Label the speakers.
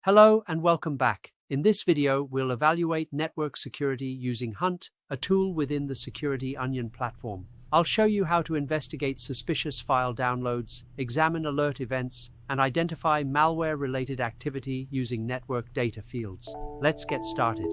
Speaker 1: Hello and welcome back. In this video, we'll evaluate network security using Hunt, a tool within the Security Onion platform. I'll show you how to investigate suspicious file downloads, examine alert events, and identify malware-related activity using network data fields. Let's get started.